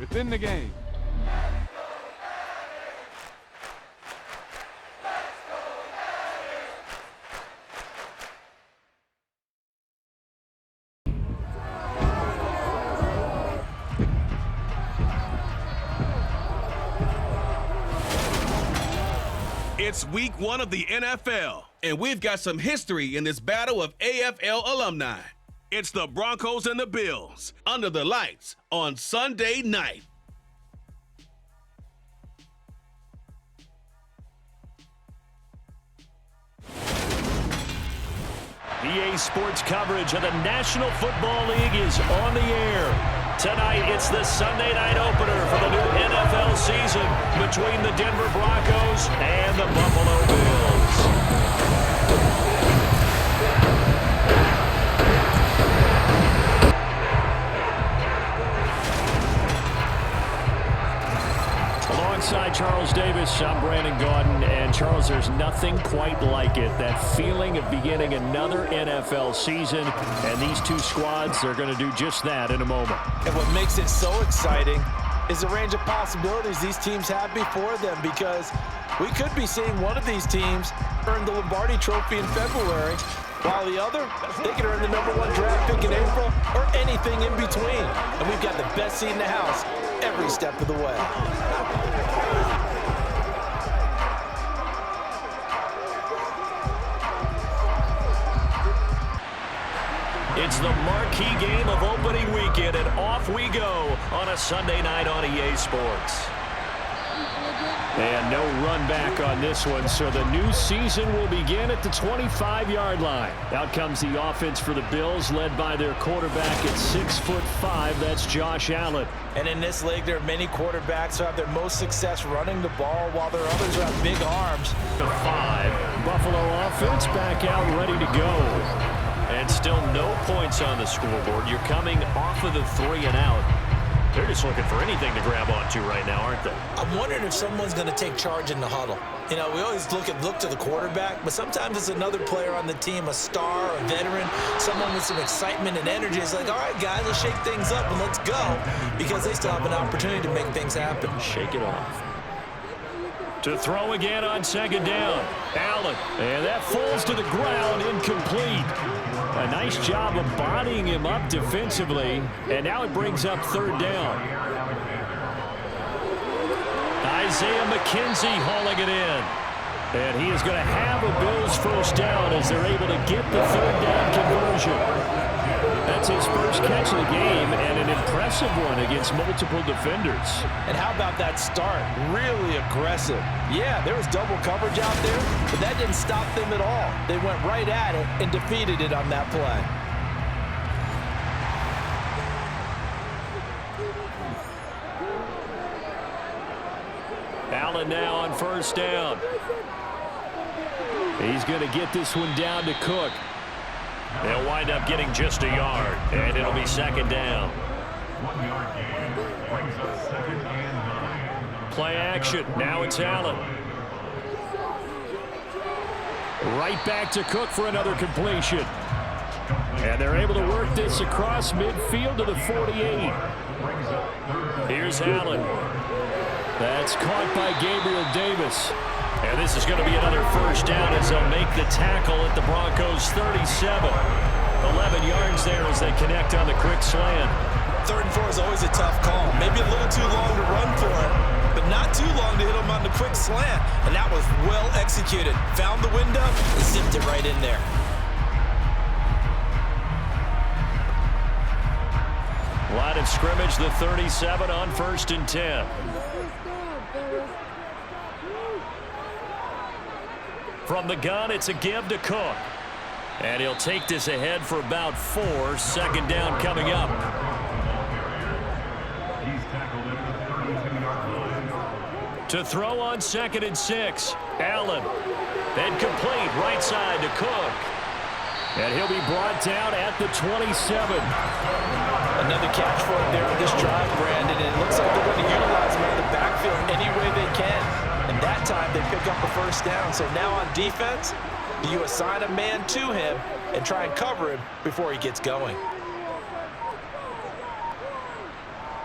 within the game. It's week 1 of the NFL, and we've got some history in this battle of AFL alumni. It's the Broncos and the Bills, under the lights on Sunday night. EA Sports coverage of the National Football League is on the air. Tonight, it's the Sunday night opener for the new NFL season between the Denver Broncos and the Buffalo Bills. Alongside Charles Davis, I'm Brandon Gaudin, and Charles, there's nothing quite like it. That feeling of beginning another NFL season, and these two squads are going to do just that in a moment. And what makes it so exciting is the range of possibilities these teams have before them, because we could be seeing one of these teams earn the Lombardi Trophy in February, while the other, they could earn the #1 draft pick in April or anything in between. And we've got the best seat in the house every step of the way. It's the marquee game of opening weekend, and off we go on a Sunday night on EA Sports. And no run back on this one, so the new season will begin at the 25-yard line. Out comes the offense for the Bills, led by their quarterback at 6'5", that's Josh Allen. And in this league, there are many quarterbacks who have their most success running the ball, while there are others who have big arms. The 5. Buffalo offense back out, ready to go. And still no points on the scoreboard. You're coming off of the 3 and out. They're just looking for anything to grab onto right now, aren't they? I'm wondering if someone's going to take charge in the huddle. You know, we always look to the quarterback, but sometimes it's another player on the team, a star, a veteran, someone with some excitement and energy. It's like, all right, guys, let's shake things up and let's go, because they still have an opportunity to make things happen. Shake it off. To throw again on second down. Allen. And that falls to the ground, incomplete. A nice job of bodying him up defensively. And now it brings up third down. Isaiah McKenzie hauling it in. And he is going to have a Bills first down as they're able to get the third down conversion. That's his first catch of the game, and an impressive one against multiple defenders. And how about that start? Really aggressive. Yeah, there was double coverage out there, but that didn't stop them at all. They went right at it and defeated it on that play. Allen now on first down. He's going to get this one down to Cook. They'll wind up getting just a yard, and it'll be second down. 1 yard gain brings us second and 9. Play action. Now it's Allen. Right back to Cook for another completion. And they're able to work this across midfield to the 48. Here's Allen. That's caught by Gabriel Davis. And this is going to be another first down as they'll make the tackle at the Broncos' 37. 11 yards there as they connect on the quick slant. 3rd and 4 is always a tough call. Maybe a little too long to run for it, but not too long to hit him on the quick slant. And that was well executed. Found the window and zipped it right in there. Line of scrimmage, the 37 on 1st and 10. From the gun, it's a give to Cook. And he'll take this ahead for about 4. Second down coming up. To throw on 2nd and 6. Allen. Then complete right side to Cook. And he'll be brought down at the 27. Another catch for him there on this drive, Brandon. And it looks like they're going to utilize him in the backfield any way they can. And that time they pick up the first down. So now on defense, you assign a man to him and try and cover him before he gets going.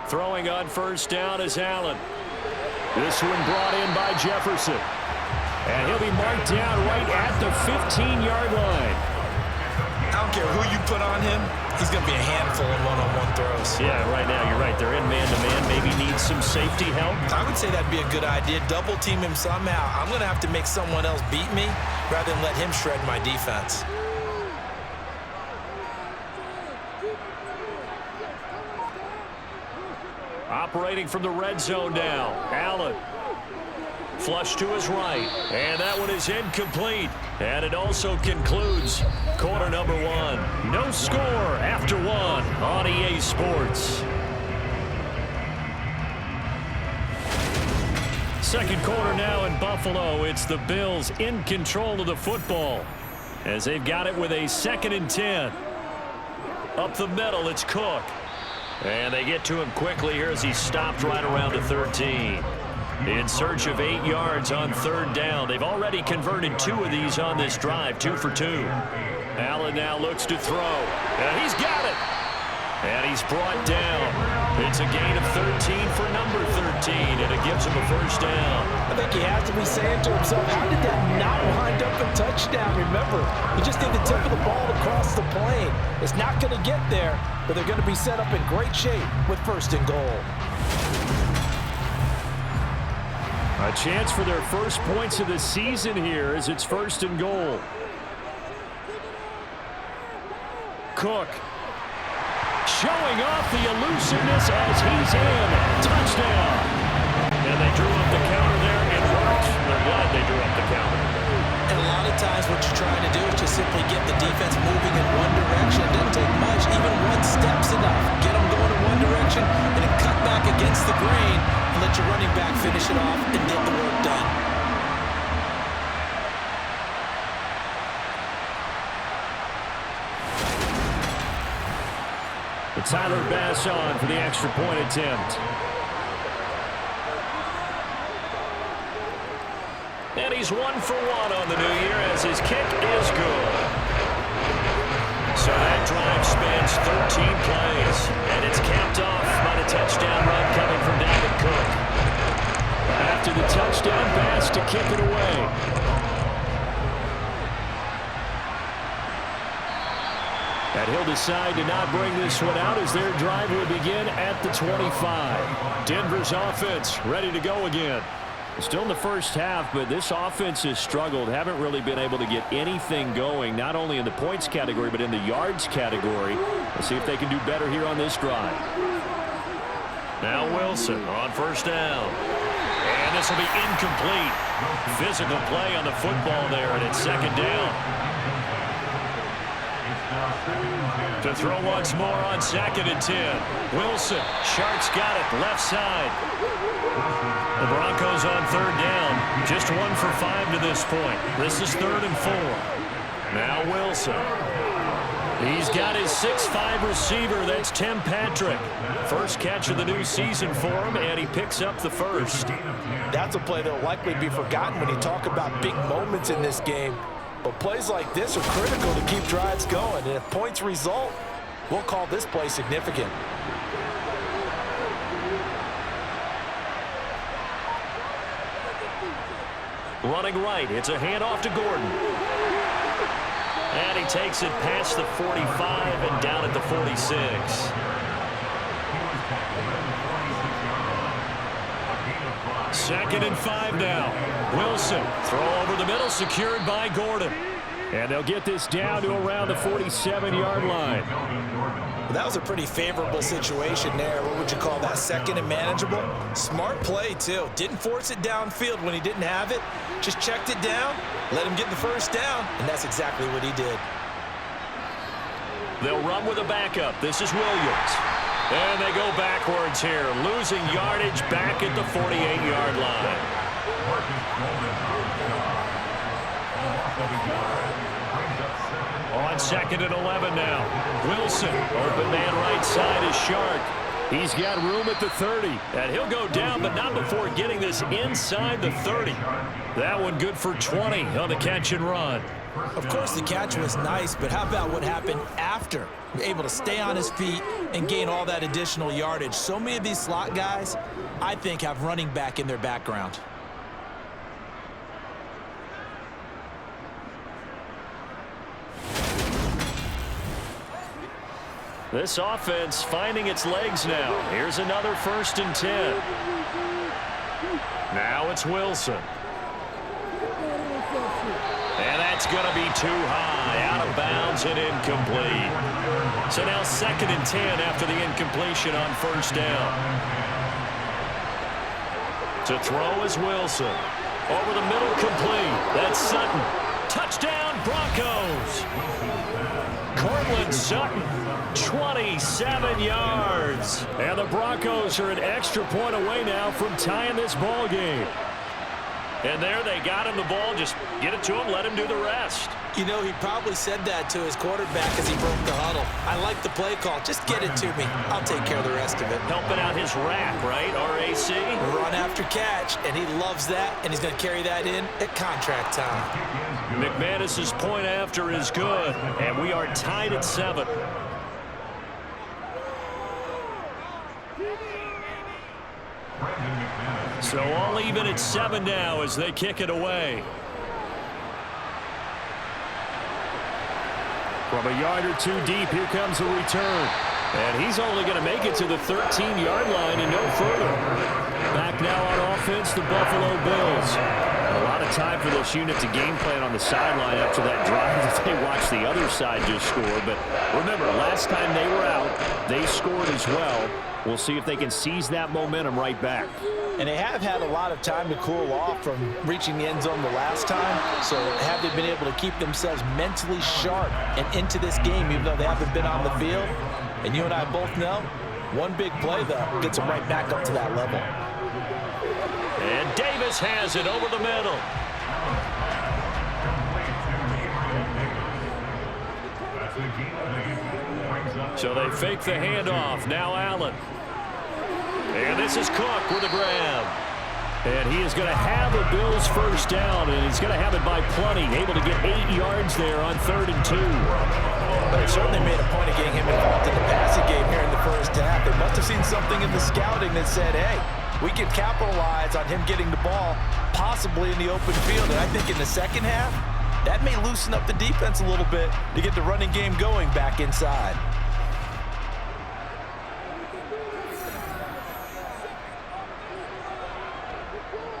Throwing on first down is Allen. This one brought in by Jefferson. And he'll be marked down right at the 15-yard line. I don't care who you put on him. He's going to be a handful in one-on-one throws. Yeah, right now, you're right. They're in man-to-man. Maybe need some safety help. I would say that'd be a good idea. Double team him somehow. I'm going to have to make someone else beat me rather than let him shred my defense. Operating from the red zone now. Allen. Flush to his right. And that one is incomplete. And it also concludes quarter number one. No score after one on EA Sports. Second quarter now in Buffalo. It's the Bills in control of the football as they've got it with a 2nd and 10. Up the middle, it's Cook. And they get to him quickly here as he stopped right around the 13. In search of 8 yards on 3rd down. They've already converted 2 of these on this drive, 2 for 2. Allen now looks to throw. And he's got it. And he's brought down. It's a gain of 13 for number 13, and it gives him a first down. I think he has to be saying to himself, how did that not wind up a touchdown? Remember, you just need the tip of the ball across the plane. It's not going to get there, but they're going to be set up in great shape with 1st and goal. A chance for their first points of the season here as it's 1st and goal. Cook. Showing off the elusiveness as he's in. Touchdown. And they drew up the counter there. It worked. They're glad they drew up the counter. And a lot of times what you're trying to do is just simply get the defense moving in one direction. It doesn't take much. Even 1 step's enough. Get them going in one direction and then cut back against the grain and let your running back finish it off and get the work done. Tyler Bass on for the extra point attempt. And he's 1 for 1 on the new year as his kick is good. So that drive spans 13 plays. And it's capped off by the touchdown run coming from Dalvin Cook. After the touchdown, Bass to kick it away. And he'll decide to not bring this one out as their drive will begin at the 25. Denver's offense ready to go again. Still in the first half, but this offense has struggled. Haven't really been able to get anything going, not only in the points category, but in the yards category. Let's see if they can do better here on this drive. Now Wilson on first down. And this will be incomplete. Physical play on the football there, and it's 2nd down. To throw once more on 2nd and 10. Wilson. Sharks got it. Left side. The Broncos on 3rd down. Just 1 for 5 to this point. This is 3rd and 4. Now Wilson. He's got his 6'5" receiver. That's Tim Patrick. First catch of the new season for him, and he picks up the first. That's a play that will likely be forgotten when you talk about big moments in this game. But plays like this are critical to keep drives going. And if points result, we'll call this play significant. Running right. It's a handoff to Gordon. And he takes it past the 45 and down at the 46. Second and 5 now. Wilson. Throw over the middle, secured by Gordon. And they'll get this down to around the 47-yard line. Well, that was a pretty favorable situation there. What would you call that? 2nd and manageable? Smart play, too. Didn't force it downfield when he didn't have it. Just checked it down, let him get the first down, and that's exactly what he did. They'll run with a backup. This is Williams. And they go backwards here, losing yardage back at the 48-yard line. On 2nd and 11 now. Wilson, open man right side is Shark. He's got room at the 30, and he'll go down, but not before getting this inside the 30. That one good for 20 on the catch and run. Of course, the catch was nice, but how about what happened after? Able to stay on his feet and gain all that additional yardage. So many of these slot guys, I think, have running back in their background. This offense finding its legs now. Here's another 1st and 10. Now it's Wilson. And that's going to be too high, out of bounds and incomplete. So now 2nd and 10 after the incompletion on 1st down. To throw is Wilson. Over the middle, complete. That's Sutton. Touchdown, Broncos. Cortland Sutton, 27 yards. And the Broncos are an extra point away now from tying this ball game. And there they got him the ball. Just get it to him, let him do the rest. You know, he probably said that to his quarterback as he broke the huddle. I like the play call. Just get it to me. I'll take care of the rest of it. Helping out his rack, right? RAC? Run after catch, and he loves that, and he's going to carry that in at contract time. McManus's point after is good, and we are tied at 7. So all even at 7 now as they kick it away. From a yard or two deep, here comes a return. And he's only going to make it to the 13-yard line and no further. Back now on offense, the Buffalo Bills. A lot of time for this unit to game plan on the sideline after that drive that they watched the other side just score. But remember, last time they were out, they scored as well. We'll see if they can seize that momentum right back. And they have had a lot of time to cool off from reaching the end zone the last time. So have they been able to keep themselves mentally sharp and into this game, even though they haven't been on the field? And you and I both know, one big play, though, gets them right back up to that level. And Davis has it over the middle. So they fake the handoff. Now Allen. And this is Cook with a grab. And he is going to have a Bills 1st down, and he's going to have it by plenty. Able to get 8 yards there on 3rd and 2. But they certainly made a point of getting him involved in the passing game here in the 1st half. They must have seen something in the scouting that said, hey, we can capitalize on him getting the ball possibly in the open field. And I think in the 2nd half, that may loosen up the defense a little bit to get the running game going back inside.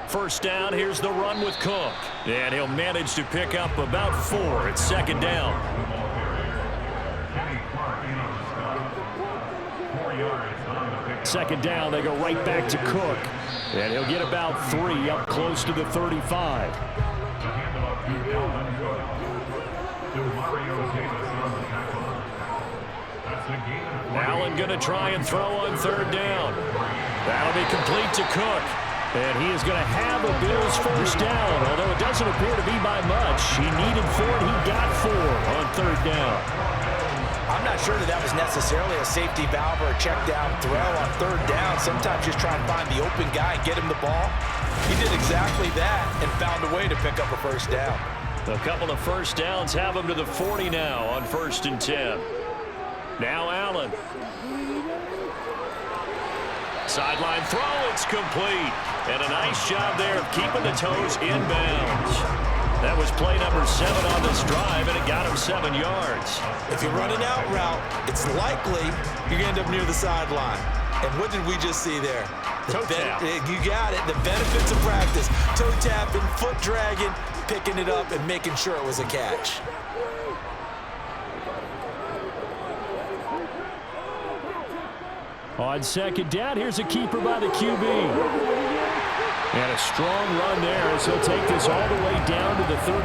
First down, here's the run with Cook. And he'll manage to pick up about 4 at 2nd down. 2nd down, they go right back to Cook. And he'll get about 3 up close to the 35. Allen going to try and throw on 3rd down. That'll be complete to Cook. And he is going to have a Bills 1st down, although it doesn't appear to be by much. He needed 4, and he got 4 on 3rd down. I'm not sure that was necessarily a safety valve or a check down throw on 3rd down. Sometimes just try and find the open guy and get him the ball. He did exactly that and found a way to pick up a 1st down. A couple of 1st downs have him to the 40 now on 1st and 10. Now Allen. Sideline throw, it's complete. And a nice job there of keeping the toes inbounds. That was play number 7 on this drive, and it got him 7 yards. If you run an out route, it's likely you're going to end up near the sideline. And what did we just see there? Toe tap. You got it. The benefits of practice. Toe tapping, foot dragging, picking it up, and making sure it was a catch. On 2nd down, here's a keeper by the QB. And a strong run there as he'll take this all the way down to the 35.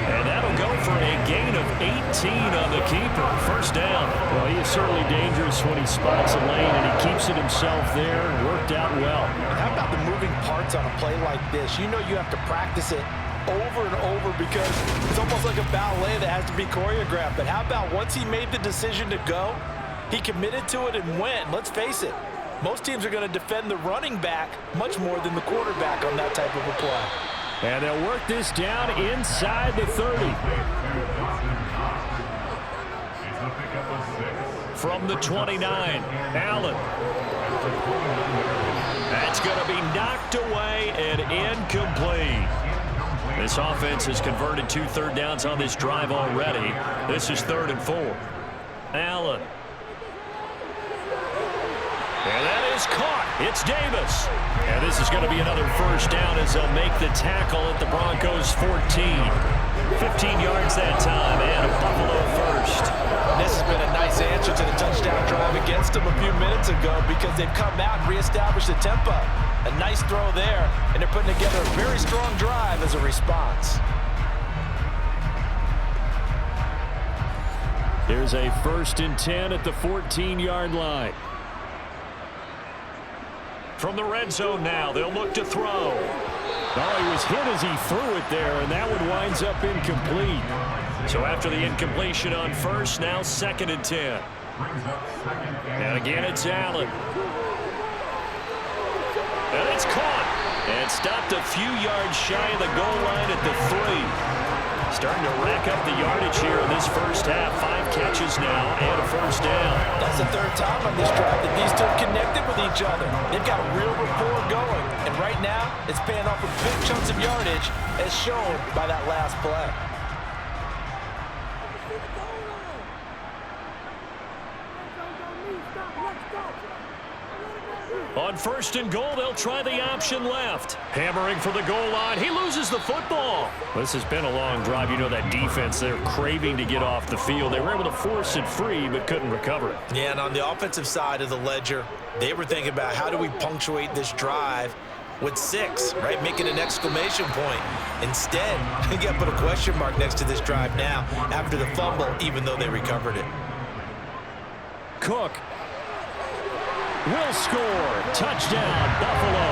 And that'll go for a gain of 18 on the keeper. 1st down. Well, he is certainly dangerous when he spots a lane, and he keeps it himself there. Worked out well. And how about the moving parts on a play like this? You know you have to practice it over and over because it's almost like a ballet that has to be choreographed. But how about once he made the decision to go, he committed to it and went. Let's face it, most teams are going to defend the running back much more than the quarterback on that type of a play. And they'll work this down inside the 30. From the 29, Allen. That's going to be knocked away and incomplete. This offense has converted 2 third downs on this drive already. This is 3rd and 4. Allen. And that is caught. It's Davis. And this is going to be another first down as they'll make the tackle at the Broncos 14. 15 yards that time and a Buffalo first. This has been a nice answer to the touchdown drive against them a few minutes ago because they've come out and reestablished the tempo. A nice throw there, and they're putting together a very strong drive as a response. Here's a 1st and 10 at the 14-yard line. From the red zone now, they'll look to throw. Oh, he was hit as he threw it there, and that one winds up incomplete. So after the incompletion on first, now 2nd and 10. And again, it's Allen. And it's caught. And stopped a few yards shy of the goal line at the 3. Starting to rack up the yardage here in this first half. 5 catches now and a first down. That's the 3rd time on this drive that these two have connected with each other. They've got a real rapport going. And right now, it's paying off with big chunks of yardage as shown by that last play. On 1st and goal, they'll try the option left. Hammering for the goal line. He loses the football. This has been a long drive. You know that defense, they're craving to get off the field. They were able to force it free, but couldn't recover it. Yeah, and on the offensive side of the ledger, they were thinking about how do we punctuate this drive with 6, right? Making an exclamation point. Instead, you got to put a question mark next to this drive now after the fumble, even though they recovered it. Cook will score. Touchdown, Buffalo.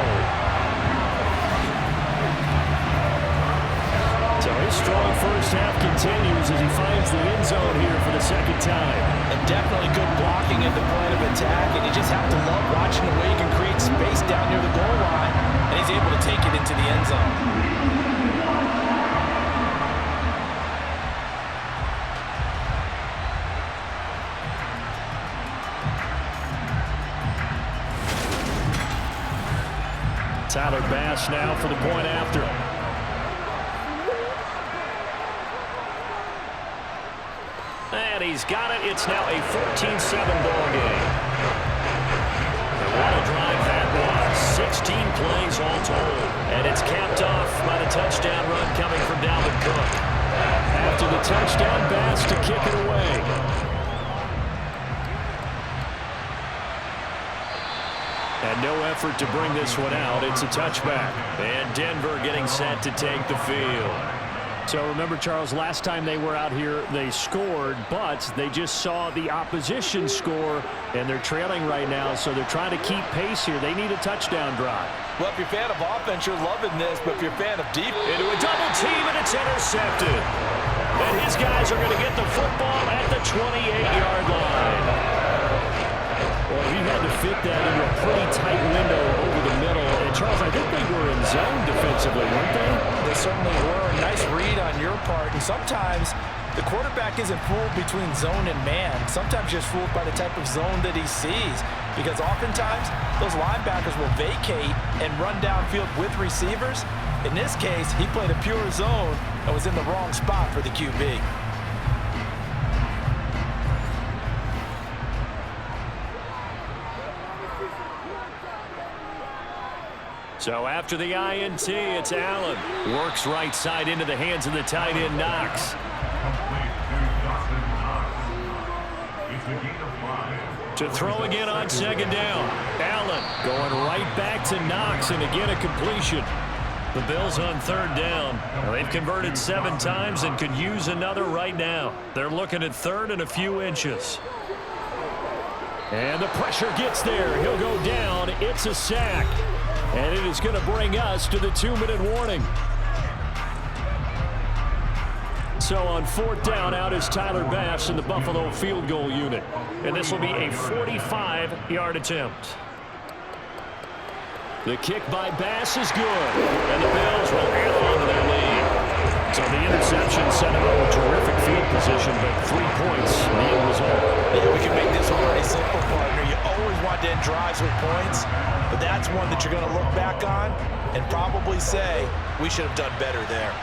So his strong first half continues as he finds the end zone here for the 2nd time. And definitely good blocking at the point of attack, and you just have to love watching the way he can create space down near the goal line, and he's able to take it into the end zone. Tyler Bass now for the point after. And he's got it. It's now a 14-7 ball game. And what a drive that was. 16 plays all told. And it's capped off by the touchdown run coming from Dalvin Cook. After the touchdown, Bass to kick it away. And no effort to bring this one out. It's a touchback. And Denver getting set to take the field. So remember, Charles, last time they were out here, they scored, but they just saw the opposition score, and they're trailing right now, so they're trying to keep pace here. They need a touchdown drive. Well, if you're a fan of offense, you're loving this, but if you're a fan of defense... Into a double team, and it's intercepted. And his guys are going to get the football at the 28-yard line. Well, he had to fit that into a pretty tight window over the middle. And, Charles, I think they were in zone defensively, weren't they? They certainly were. A nice read on your part. And sometimes the quarterback isn't fooled between zone and man. Sometimes just fooled by the type of zone that he sees. Because oftentimes, those linebackers will vacate and run downfield with receivers. In this case, he played a pure zone and was in the wrong spot for the QB. So after the INT, it's Allen. Works right side into the hands of the tight end, Knox. To throw again on 2nd down. Allen going right back to Knox, and again a completion. The Bills on 3rd down. Well, they've converted 7 times and could use another right now. They're looking at 3rd and a few inches. And the pressure gets there. He'll go down. It's a sack. And it is going to bring us to the 2-minute warning. So on 4th down, out is Tyler Bass in the Buffalo field goal unit. And this will be a 45-yard attempt. The kick by Bass is good. And the Bills will handle interception set him up with terrific field position, but 3 points, the end result. Yeah, we can make this one pretty simple, partner. You always want to end drives with points, but that's one that you're going to look back on and probably say, we should have done better there.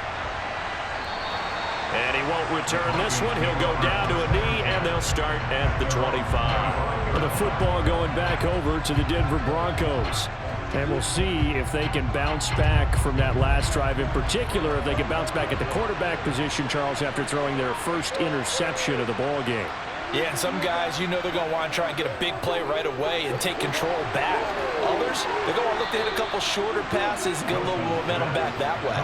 And he won't return this one. He'll go down to a knee, and they'll start at the 25. The football going back over to the Denver Broncos. And we'll see if they can bounce back from that last drive. In particular, if they can bounce back at the quarterback position, Charles, after throwing their first interception of the ball game. Yeah, and some guys, you know they're going to want to try and get a big play right away and take control back. Others, they're going to look to hit a couple shorter passes and get a little momentum back that way.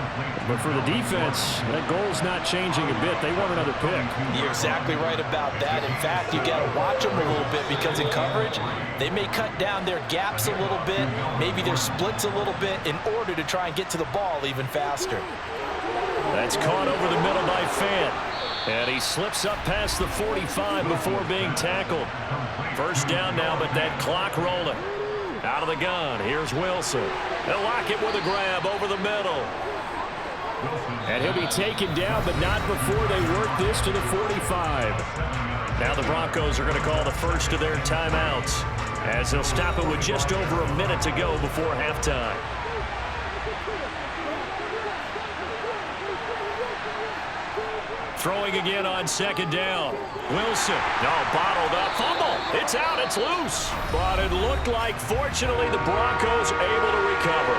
But for the defense, that goal's not changing a bit. They want another pick. You're exactly right about that. In fact, you got to watch them a little bit because in coverage, they may cut down their gaps a little bit, maybe their splits a little bit in order to try and get to the ball even faster. That's caught over the middle by Fant. And he slips up past the 45 before being tackled. First down now, but that clock rolling. Out of the gun, here's Wilson. They'll lock it with a grab over the middle. And he'll be taken down, but not before they work this to the 45. Now the Broncos are going to call the first of their timeouts, as they'll stop it with just over a minute to go before halftime. Throwing again on second down. Wilson, bottled up, fumble. It's out, it's loose. But it looked like, fortunately, the Broncos able to recover.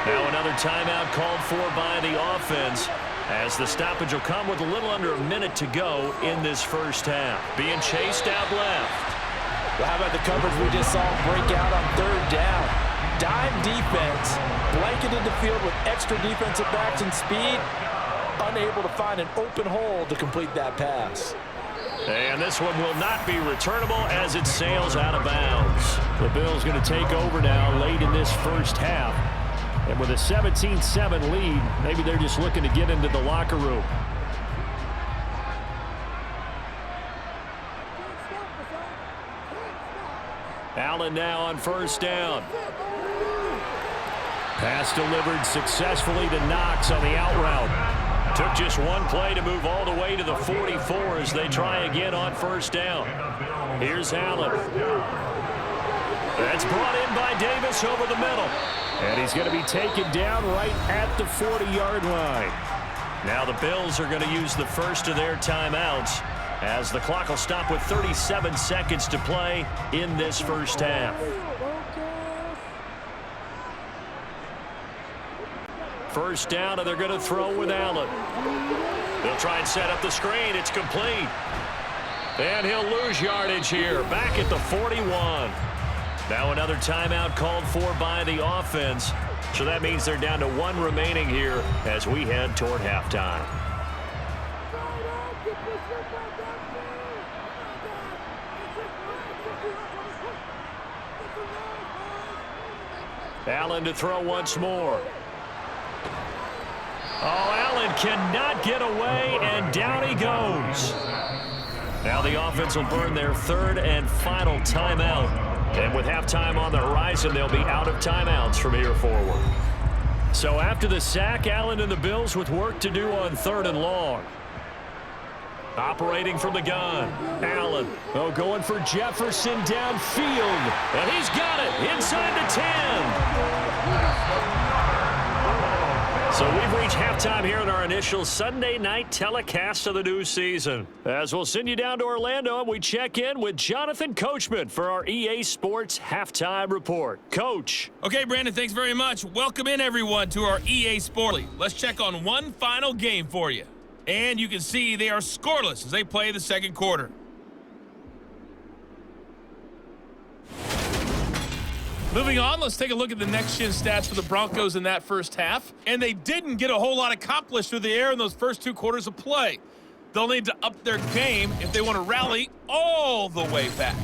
Now another timeout called for by the offense, as the stoppage will come with a little under a minute to go in this first half. Being chased out left. Well, how about the coverage we just saw break out on third down? Dime defense, blanketed the field with extra defensive backs and speed, unable to find an open hole to complete that pass. And this one will not be returnable as it sails out of bounds. The Bills going to take over now late in this first half. And with a 17-7 lead, maybe they're just looking to get into the locker room. Allen now on first down. Pass delivered successfully to Knox on the out route. Took just one play to move all the way to the 44 as they try again on first down. Here's Allen. That's brought in by Davis over the middle. And he's going to be taken down right at the 40-yard line. Now the Bills are going to use the first of their timeouts, as the clock will stop with 37 seconds to play in this first half. First down, and they're going to throw with Allen. They'll try and set up the screen. It's complete. And he'll lose yardage here, back at the 41. Now another timeout called for by the offense. So that means they're down to one remaining here as we head toward halftime. Allen to throw once more. Oh, Allen cannot get away, and down he goes. Now the offense will burn their third and final timeout. And with halftime on the horizon, they'll be out of timeouts from here forward. So after the sack, Allen and the Bills with work to do on third and long. Operating from the gun, Allen. Oh, going for Jefferson downfield. And he's got it inside the 10. So we've reached halftime here in our initial Sunday night telecast of the new season. As we'll send you down to Orlando, and we check in with Jonathan Coachman for our EA Sports Halftime Report. Coach. Okay, Brandon, thanks very much. Welcome in, everyone, to our EA Sport League. Let's check on one final game for you. And you can see they are scoreless as they play the second quarter. Moving on, let's take a look at the next-gen stats for the Broncos in that first half. And they didn't get a whole lot accomplished through the air in those first two quarters of play. They'll need to up their game if they want to rally all the way back.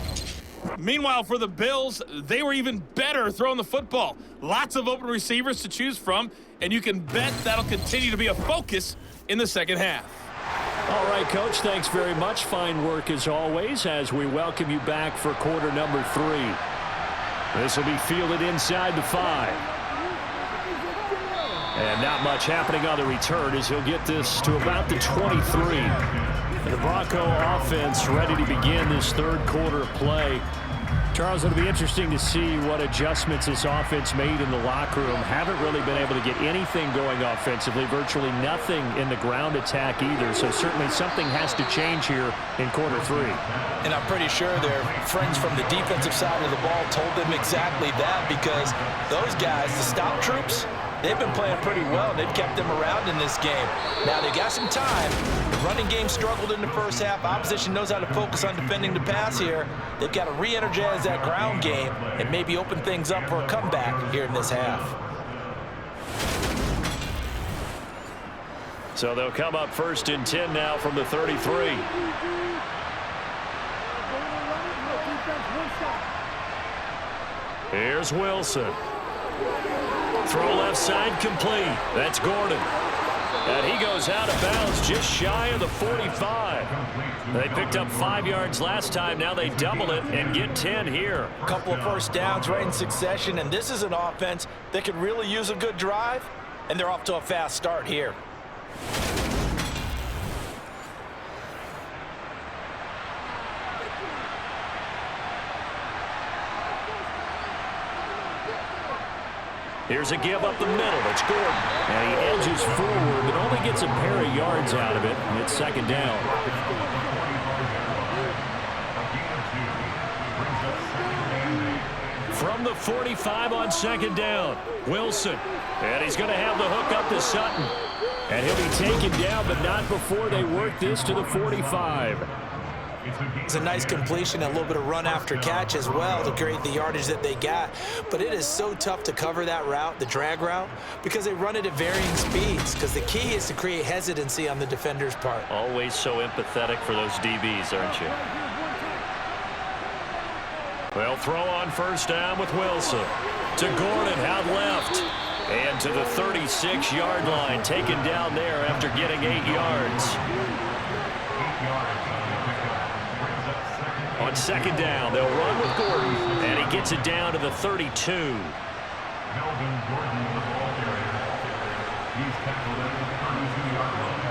Meanwhile, for the Bills, they were even better throwing the football. Lots of open receivers to choose from, and you can bet that'll continue to be a focus in the second half. All right, Coach, thanks very much. Fine work as always as we welcome you back for quarter number 3. This will be fielded inside the 5. And not much happening on the return as he'll get this to about the 23. And the Bronco offense ready to begin this third quarter of play. Charles, it'll be interesting to see what adjustments this offense made in the locker room. Haven't really been able to get anything going offensively, virtually nothing in the ground attack either. So certainly something has to change here in quarter three. And I'm pretty sure their friends from the defensive side of the ball told them exactly that, because those guys, the stop troops, they've been playing pretty well. They've kept them around in this game. Now, they got some time. The running game struggled in the first half. Opposition knows how to focus on defending the pass here. They've got to re-energize that ground game and maybe open things up for a comeback here in this half. So they'll come up 1st and 10 now from the 33. Here's Wilson. Throw left side complete. That's Gordon. And he goes out of bounds just shy of the 45. They picked up 5 yards last time. Now they double it and get 10 here. A couple of first downs right in succession, and this is an offense that could really use a good drive, and they're off to a fast start here. Here's a give up the middle. It's Gordon. And he edges forward, but only gets a pair of yards out of it. And it's 2nd down. From the 45 on 2nd down, Wilson. And he's going to have the hook up to Sutton. And he'll be taken down, but not before they work this to the 45. It's a nice completion, a little bit of run after catch as well to create the yardage that they got. But it is so tough to cover that route, the drag route, because they run it at varying speeds, because the key is to create hesitancy on the defender's part. Always so empathetic for those DBs, aren't you? They'll throw on 1st down with Wilson. To Gordon, out left. And to the 36-yard line, taken down there after getting 8 yards. On 2nd down, they'll run with Gordon, and he gets it down to the 32. Melvin Gordon in the ball area. He's tackled at the 32-yard line.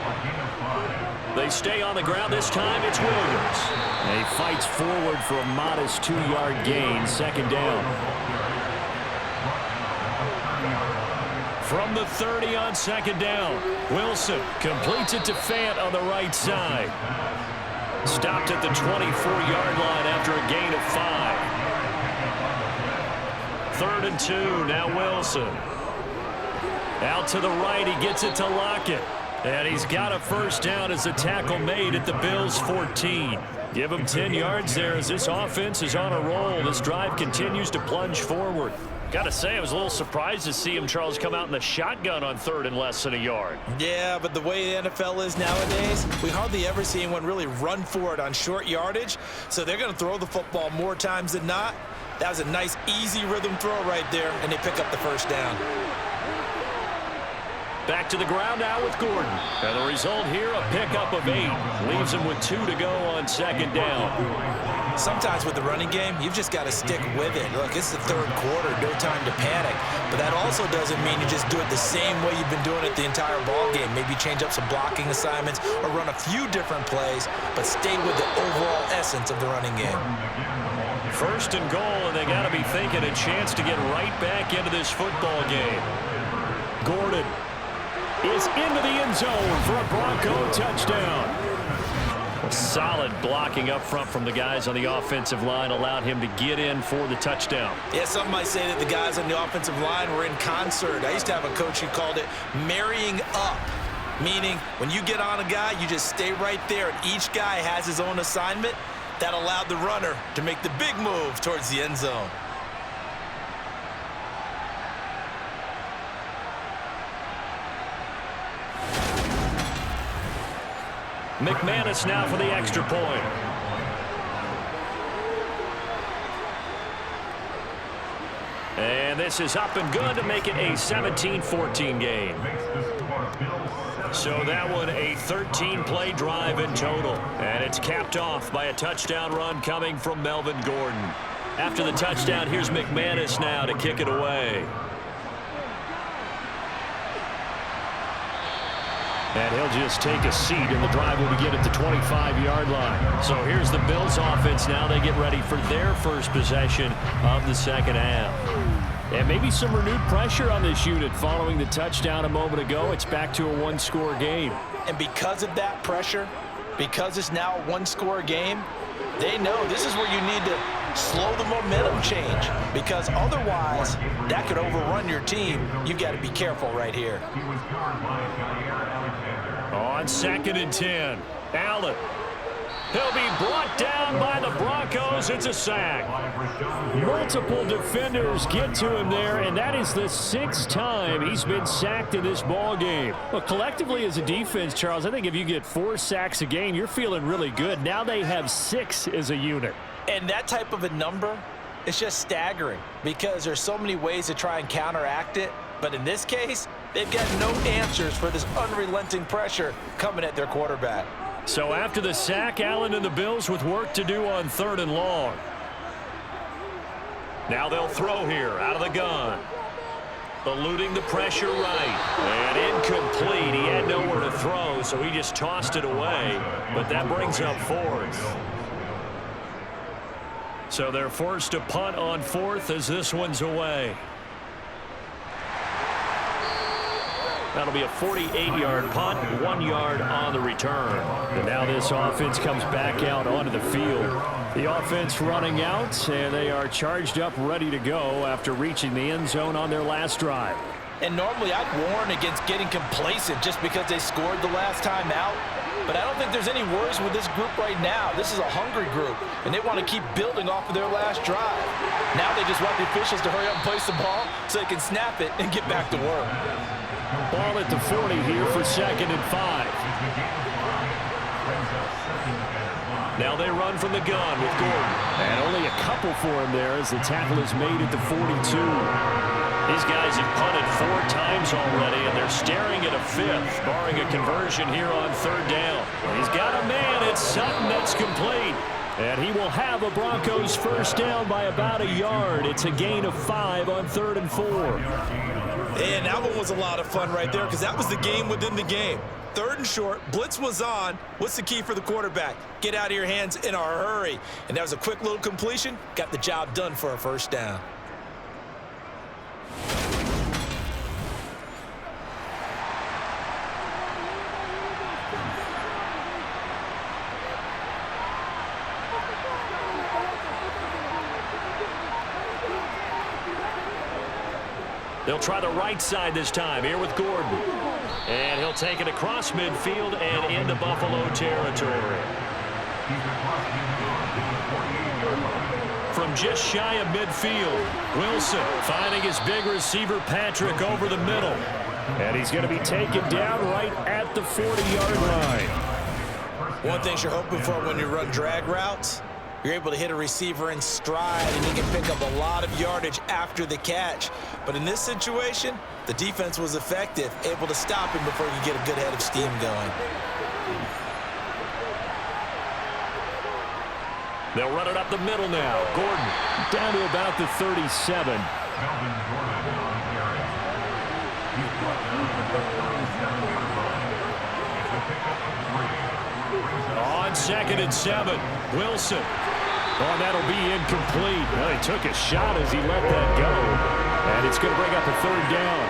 A gain of 5. They stay on the ground this time. It's Williams. And he fights forward for a modest 2-yard gain. 2nd down. From the 30 on 2nd down, Wilson completes it to Fant on the right side. Stopped at the 24-yard line after a gain of 5. 3rd and 2, now Wilson. Out to the right, he gets it to Lockett. And he's got a 1st down as the tackle made at the Bills' 14. Give him 10 yards there as this offense is on a roll. This drive continues to plunge forward. Got to say, I was a little surprised to see him, Charles, come out in the shotgun on 3rd and less than a yard. Yeah, but the way the NFL is nowadays, we hardly ever see anyone really run for it on short yardage. So they're going to throw the football more times than not. That was a nice, easy rhythm throw right there, and they pick up the 1st down. Back to the ground now with Gordon. And the result here, a pickup of 8. Leaves him with 2 to go on 2nd down. Sometimes with the running game, you've just got to stick with it. Look, it's the 3rd quarter, no time to panic. But that also doesn't mean you just do it the same way you've been doing it the entire ball game. Maybe change up some blocking assignments or run a few different plays, but stay with the overall essence of the running game. 1st and goal, and they got to be thinking a chance to get right back into this football game. Gordon is into the end zone for a Bronco touchdown. Solid blocking up front from the guys on the offensive line allowed him to get in for the touchdown. Yeah, some might say that the guys on the offensive line were in concert. I used to have a coach who called it marrying up, meaning when you get on a guy, you just stay right there, and each guy has his own assignment. That allowed the runner to make the big move towards the end zone. McManus now for the extra point. And this is up and good to make it a 17-14 game. So that one a 13-play drive in total. And it's capped off by a touchdown run coming from Melvin Gordon. After the touchdown, here's McManus now to kick it away. And he'll just take a seat, and the drive will begin at the 25-yard line. So here's the Bills offense now. They get ready for their first possession of the second half. And maybe some renewed pressure on this unit following the touchdown a moment ago. It's back to a one-score game. And because of that pressure, because it's now a one-score game, they know this is where you need to slow the momentum change, because otherwise that could overrun your team. You've got to be careful right here. On 2nd and 10, Allen. He'll be brought down by the Broncos. It's a sack. Multiple defenders get to him there, and that is the 6th time he's been sacked in this ball game. Well, collectively as a defense, Charles, I think if you get 4 sacks a game, you're feeling really good. Now they have 6 as a unit. And that type of a number, it's just staggering because there's so many ways to try and counteract it. But in this case, they've got no answers for this unrelenting pressure coming at their quarterback. So after the sack, Allen and the Bills with work to do on 3rd and long. Now they'll throw here out of the gun. Eluding the pressure right. And incomplete. He had nowhere to throw, so he just tossed it away. But that brings up 4th. So they're forced to punt on 4th as this one's away. That'll be a 48-yard punt, 1 yard on the return. And now this offense comes back out onto the field. The offense running out, and they are charged up, ready to go after reaching the end zone on their last drive. And normally I'd warn against getting complacent just because they scored the last time out. But I don't think there's any worries with this group right now. This is a hungry group, and they want to keep building off of their last drive. Now they just want the officials to hurry up and place the ball so they can snap it and get back to work. Ball at the 40 here for 2nd and 5. Now they run from the gun with Gordon. And only a couple for him there as the tackle is made at the 42. These guys have punted 4 times already, and they're staring at a 5th, barring a conversion here on 3rd down. He's got a man. It's Sutton. That's complete. And he will have a Broncos first down by about a yard. It's a gain of 5 on 3rd and 4. And that one was a lot of fun right there because that was the game within the game. 3rd and short, blitz was on. What's the key for the quarterback? Get out of your hands in a hurry. And that was a quick little completion. Got the job done for a first down. They'll try the right side this time here with Gordon. And he'll take it across midfield and into Buffalo territory. From just shy of midfield, Wilson finding his big receiver Patrick over the middle. And he's going to be taken down right at the 40-yard line. One thing you're hoping for when you run drag routes, you're able to hit a receiver in stride, and he can pick up a lot of yardage after the catch. But in this situation, the defense was effective, able to stop him before you get a good head of steam going. They'll run it up the middle now. Gordon down to about the 37. On 2nd and 7, Wilson. Oh, that'll be incomplete. Well, he took a shot as he let that go. And it's going to bring up a 3rd down.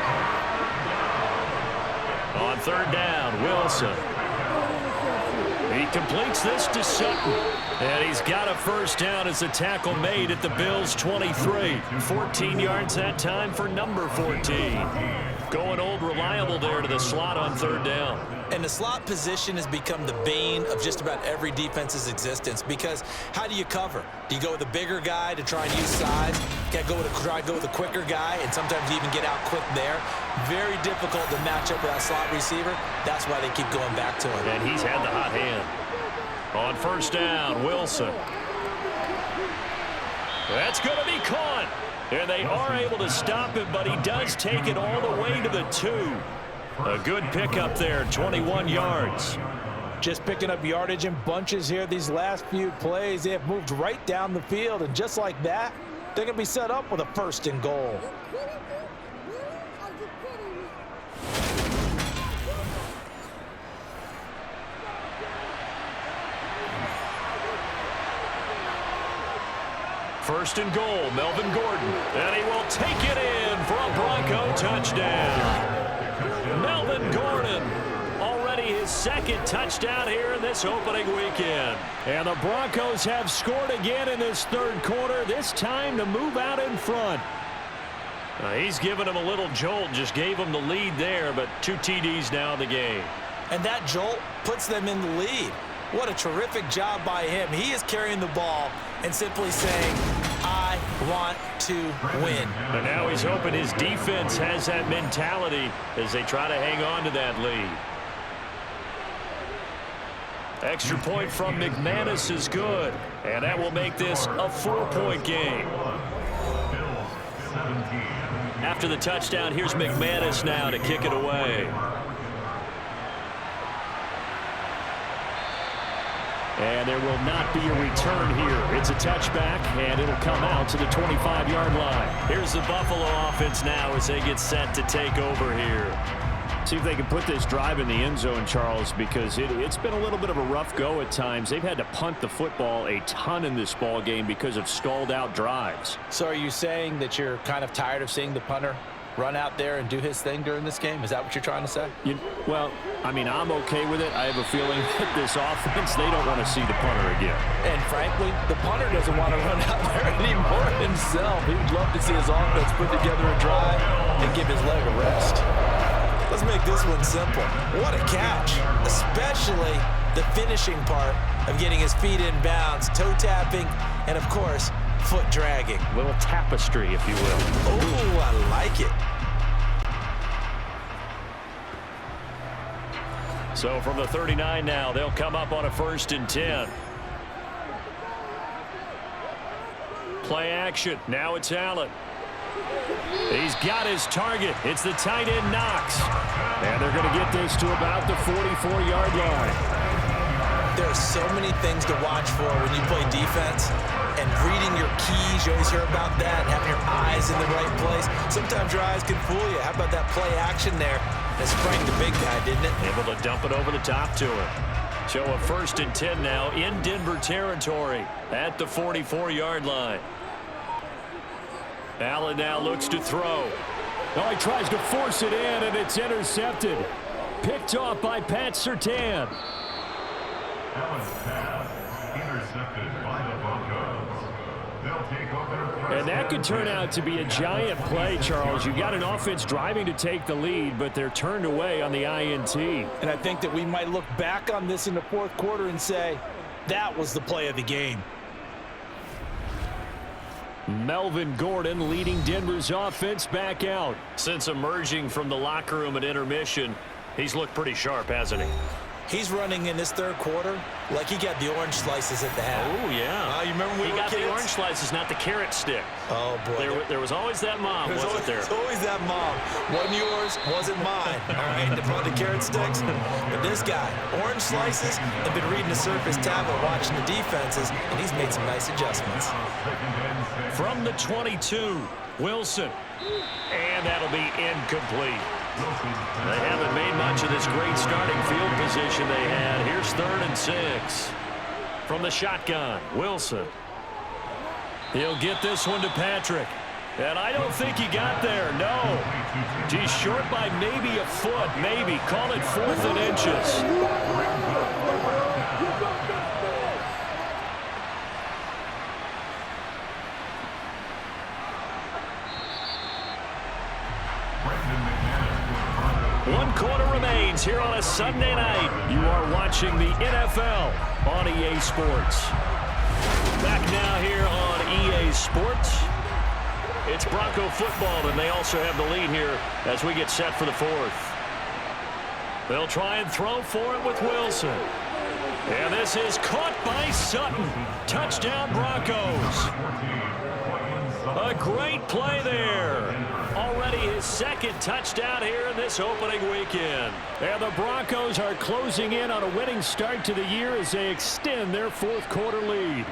On 3rd down, Wilson. He completes this to Sutton. And he's got a first down as the tackle made at the Bills' 23. 14 yards that time for number 14. Going old reliable there to the slot on 3rd down. And the slot position has become the bane of just about every defense's existence, because how do you cover? Do you go with a bigger guy to try and use size? Try to go with a quicker guy, and sometimes you even get out quick there. Very difficult to match up with that slot receiver. That's why they keep going back to him. And he's had the hot hand. On 1st down, Wilson. That's going to be caught. And they are able to stop him, but he does take it all the way to the 2. A good pickup there, 21 yards. Just picking up yardage in bunches here these last few plays. They have moved right down the field, and just like that, they're going to be set up with a 1st and goal. First and goal, Melvin Gordon. And he will take it in for a Bronco touchdown. Melvin Gordon, already his second touchdown here in this opening weekend. And the Broncos have scored again in this third quarter, this time to move out in front. He's given him a little jolt, just gave him the lead there, but 2 TDs now in the game. And that jolt puts them in the lead. What a terrific job by him. He is carrying the ball and simply saying, I want to win. And now he's hoping his defense has that mentality as they try to hang on to that lead. Extra point from McManus is good, and that will make this a 4-point game. After the touchdown, here's McManus now to kick it away. And there will not be a return here. It's a touchback, and it'll come out to the 25-yard line. Here's the Buffalo offense now as they get set to take over here. See if they can put this drive in the end zone, Charles, because it's been a little bit of a rough go at times. They've had to punt the football a ton in this ball game because of stalled-out drives. So are you saying that you're kind of tired of seeing the punter run out there and do his thing during this game? Is that what you're trying to say? Well, I mean, I'm okay with it. I have a feeling that this offense, they don't want to see the punter again. And frankly, the punter doesn't want to run out there anymore himself. He'd love to see his offense put together a drive and give his leg a rest. Let's make this one simple. What a catch, especially the finishing part of getting his feet in bounds, toe tapping, and of course, foot dragging. Little tapestry, if you will. Oh, I like it. So from the 39 now, they'll come up on a 1st and 10. Play action. Now it's Allen. He's got his target. It's the tight end Knox. And they're going to get this to about the 44-yard line. There are so many things to watch for when you play defense. And reading your keys, you always hear about that. Having your eyes in the right place. Sometimes your eyes can fool you. How about that play action there? That sprang the big guy, didn't it? Able to dump it over the top to him. So a 1st and 10 now in Denver territory at the 44-yard line. Allen now looks to throw. Oh, he tries to force it in, and it's intercepted. Picked off by Pat Surtain. Allen's pass intercepted by the Broncos. They'll take over. And that could turn out to be a giant play, Charles. You got an offense driving to take the lead, but they're turned away on the INT. And I think that we might look back on this in the fourth quarter and say, that was the play of the game. Melvin Gordon leading Denver's offense back out. Since emerging from the locker room at intermission, he's looked pretty sharp, hasn't he? He's running in this third quarter like he got the orange slices at the half. Oh, yeah. You remember when he we were got kids? the orange slices, not the carrot stick. Oh, boy. There was always that mom, wasn't there? There's always that mom. Wasn't yours, wasn't mine. All right, they brought the carrot sticks. But this guy, orange slices, they've been reading the surface tablet, watching the defenses, and he's made some nice adjustments. From the 22, Wilson. And that'll be incomplete. They haven't made much of this great starting field position they had. Here's 3rd and 6. From the shotgun, Wilson. He'll get this one to Patrick. And I don't think he got there, no. He's short by maybe a foot, maybe. Call it 4th and inches. One quarter remains here on a Sunday night. You are watching the NFL on EA Sports. Back now here on EA Sports. It's Bronco football, and they also have the lead here as we get set for the 4th. They'll try and throw for it with Wilson. And this is caught by Sutton. Touchdown, Broncos. A great play there. Already his 2nd touchdown here in this opening weekend. And the Broncos are closing in on a winning start to the year as they extend their 4th quarter lead.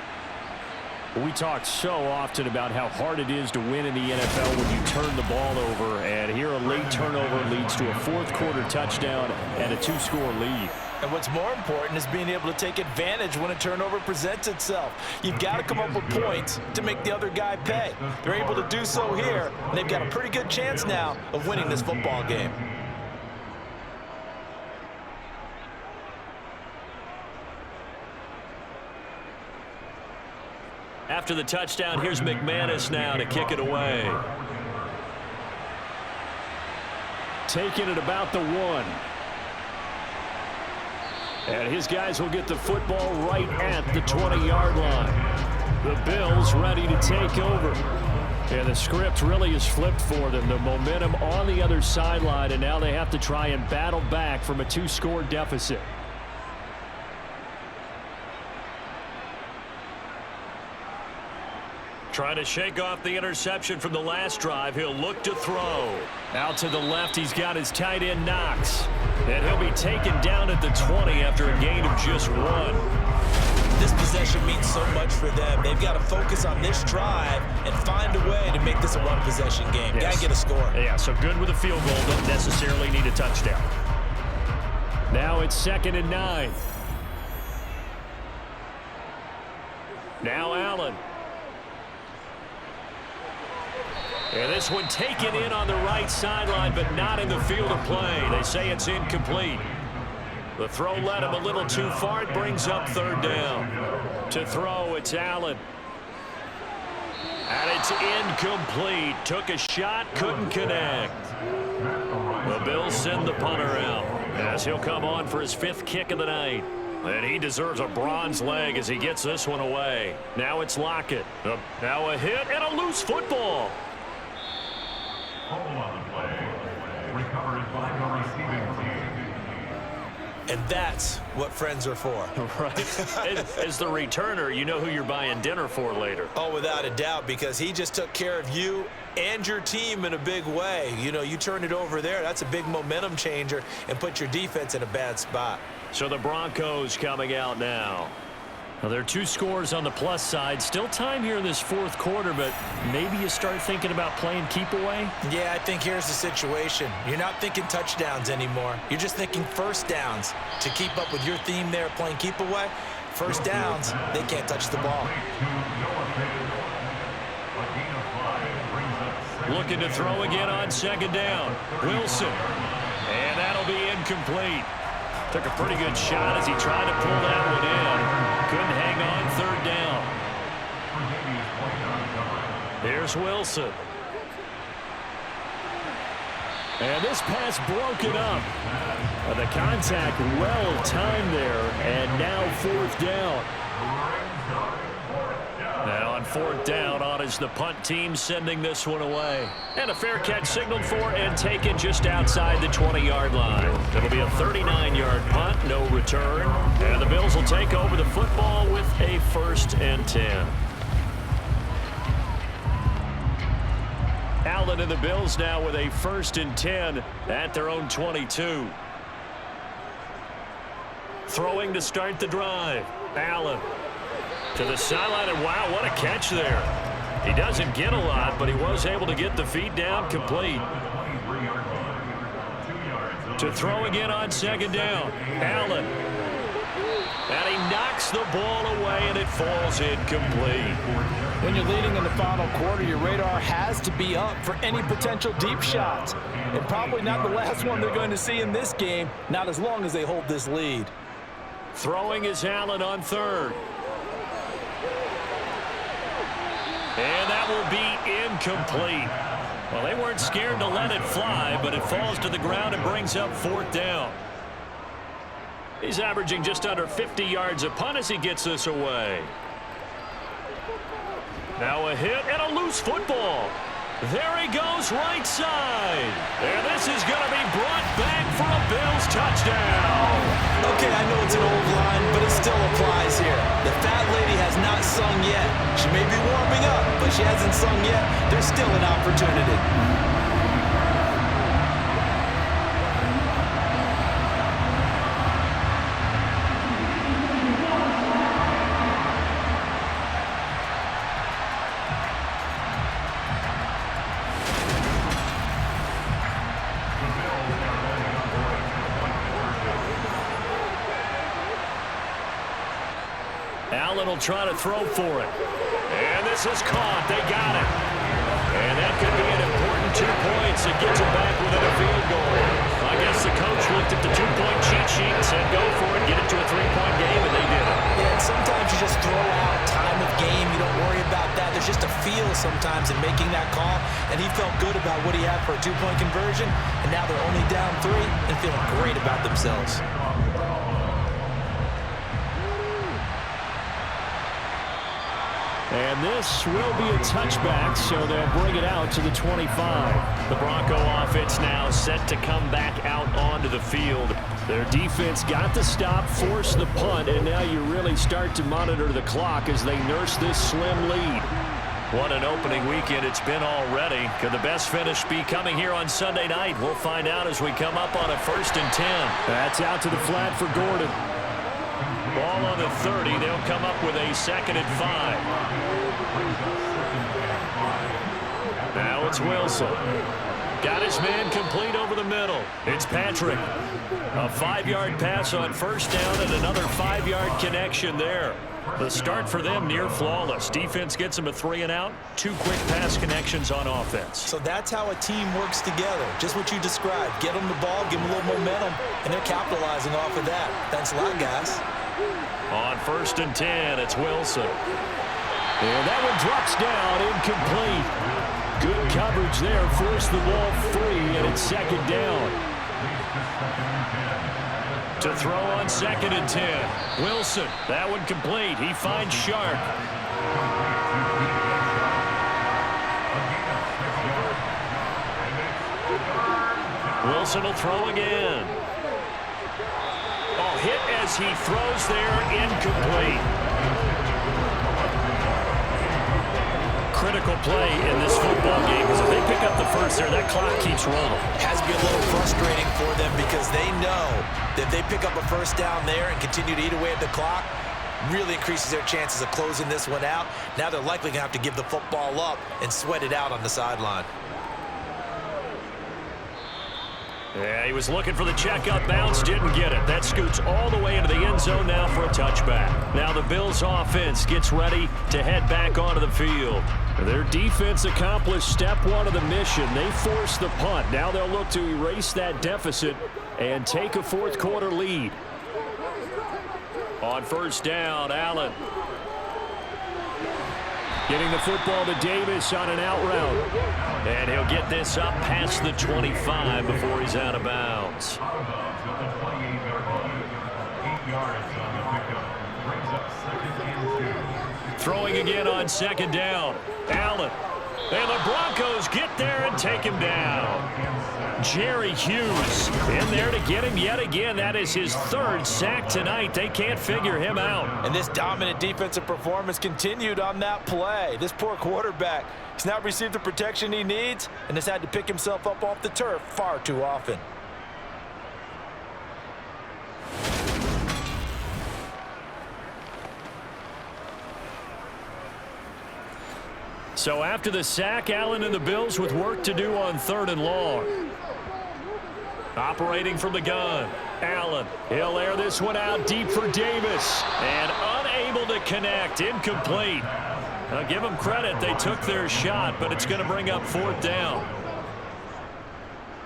We talk so often about how hard it is to win in the NFL when you turn the ball over, and here a late turnover leads to a fourth-quarter touchdown and a 2-score lead. And what's more important is being able to take advantage when a turnover presents itself. You've got to come up with points to make the other guy pay. They're able to do so here, and they've got a pretty good chance now of winning this football game. After the touchdown, here's McManus now to kick it away. Taking it about the 1. And his guys will get the football right at the 20-yard line. The Bills ready to take over. And the script really is flipped for them. The momentum on the other sideline, and now they have to try and battle back from a 2-score deficit. Trying to shake off the interception from the last drive. He'll look to throw. Out to the left, he's got his tight end, Knox. And he'll be taken down at the 20 after a gain of just 1. This possession means so much for them. They've got to focus on this drive and find a way to make this a one-possession game. Yes. Got to get a score. Yeah, so good with a field goal. Don't necessarily need a touchdown. Now it's 2nd and 9. Now Allen. And this one taken in on the right sideline, but not in the field of play. They say it's incomplete. The throw led him a little too far. It brings up 3rd down. To throw, it's Allen. And it's incomplete. Took a shot, couldn't connect. The Bills send the punter out as he'll come on for his 5th kick of the night. And he deserves a bronze leg as he gets this one away. Now it's Lockett. Now a hit and a loose football. Hold on the play. Recovered by the receiving team. And that's what friends are for. Right. As the returner, you know who you're buying dinner for later. Oh, without a doubt, because he just took care of you and your team in a big way. You know, you turn it over there, that's a big momentum changer and put your defense in a bad spot. So the Broncos coming out now. Well, there are 2 scores on the plus side. Still time here in this 4th quarter, but maybe you start thinking about playing keep away? Yeah, I think here's the situation. You're not thinking touchdowns anymore. You're just thinking first downs. To keep up with your theme there, playing keep away, first downs, they can't touch the ball. Looking to throw again on 2nd down. Wilson. And that'll be incomplete. Took a pretty good shot as he tried to pull that one in. Couldn't hang on 3rd down. Here's Wilson. And this pass broken up. The contact well timed there, and now 4th down. Now on 4th down, on is the punt team sending this one away. And a fair catch signaled for and taken just outside the 20-yard line. It'll be a 39-yard punt, no return. And the Bills will take over the football with a 1st and 10. Allen and the Bills now with a 1st and 10 at their own 22. Throwing to start the drive. Allen. To the sideline, and wow, what a catch there. He doesn't get a lot, but he was able to get the feed down complete. To throw again on 2nd down. Allen. And he knocks the ball away, and it falls incomplete. When you're leading in the final quarter, your radar has to be up for any potential deep shots. And probably not the last one they're going to see in this game, not as long as they hold this lead. Throwing is Allen on 3rd. And that will be incomplete. Well, they weren't scared to let it fly, but it falls to the ground and brings up 4th down. He's averaging just under 50 yards a punt as he gets this away. Now a hit and a loose football. There he goes right side. And this is going to be brought back for a Bills touchdown. Okay, I know it's an old line, but it still applies here. The fat lady has not sung yet. She may be warming up, but she hasn't sung yet. There's still an opportunity. Allen will try to throw for it. And this is caught. They got it. And that could be an important 2 points. It gets them back within a field goal. I guess the coach looked at the 2-point cheat sheet and said, go for it, get it to a 3-point game, and they did it. Yeah, and sometimes you just throw out time of game. You don't worry about that. There's just a feel sometimes in making that call, and he felt good about what he had for a 2-point conversion, and now they're only down 3 and feeling great about themselves. And this will be a touchback, so they'll bring it out to the 25. The Bronco offense now set to come back out onto the field. Their defense got the stop, forced the punt, and now you really start to monitor the clock as they nurse this slim lead. What an opening weekend it's been already. Could the best finish be coming here on Sunday night? We'll find out as we come up on a 1st and 10. That's out to the flat for Gordon. Ball on the 30. They'll come up with a 2nd and 5. Now it's Wilson. Got his man complete over the middle. It's Patrick. A 5-yard pass on 1st down and another 5-yard connection there. The start for them near flawless. Defense gets them a 3 and out. 2 quick pass connections on offense. So that's how a team works together. Just what you described. Get them the ball, give them a little momentum, and they're capitalizing off of that. Thanks a lot, guys. On 1st and 10, it's Wilson. And that one drops down, incomplete. Good coverage there, forced the ball free, and it's 2nd down. To throw on 2nd and 10. Wilson, that one complete. He finds Sharp. Wilson will throw again. Oh, hit as he throws there, incomplete. Critical play in this football game because if they pick up the first there, that clock keeps rolling. It has to be a little frustrating for them because they know that if they pick up a 1st down there and continue to eat away at the clock, really increases their chances of closing this one out. Now they're likely going to have to give the football up and sweat it out on the sideline. Yeah, he was looking for the check-up bounce, didn't get it. That scoots all the way into the end zone now for a touchback. Now the Bills' offense gets ready to head back onto the field. Their defense accomplished step 1 of the mission. They forced the punt. Now they'll look to erase that deficit and take a 4th quarter lead. On 1st down, Allen. Getting the football to Davis on an out route. And he'll get this up past the 25 before he's out of bounds. Throwing again on 2nd down. Allen. And the Broncos get there and take him down. Jerry Hughes in there to get him yet again. That is his 3rd sack tonight. They can't figure him out. And this dominant defensive performance continued on that play. This poor quarterback has not received the protection he needs and has had to pick himself up off the turf far too often. So after the sack, Allen and the Bills with work to do on 3rd and long. Operating from the gun. Allen. He'll air this one out deep for Davis. And unable to connect. Incomplete. Now give them credit. They took their shot, but it's going to bring up 4th down.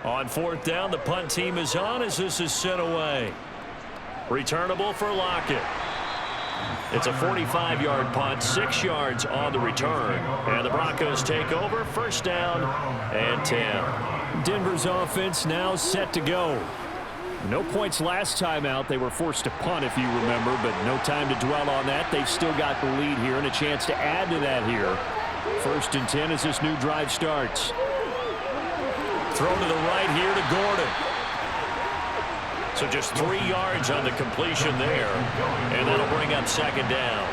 On 4th down, the punt team is on as this is sent away. Returnable for Lockett. It's a 45-yard punt, 6 yards on the return. And the Broncos take over, 1st down and 10. Denver's offense now set to go. No points last time out. They were forced to punt, if you remember, but no time to dwell on that. They've still got the lead here and a chance to add to that here. 1st and 10 as this new drive starts. Throw to the right here to Gordon. So just 3 yards on the completion there. And that'll bring up 2nd down.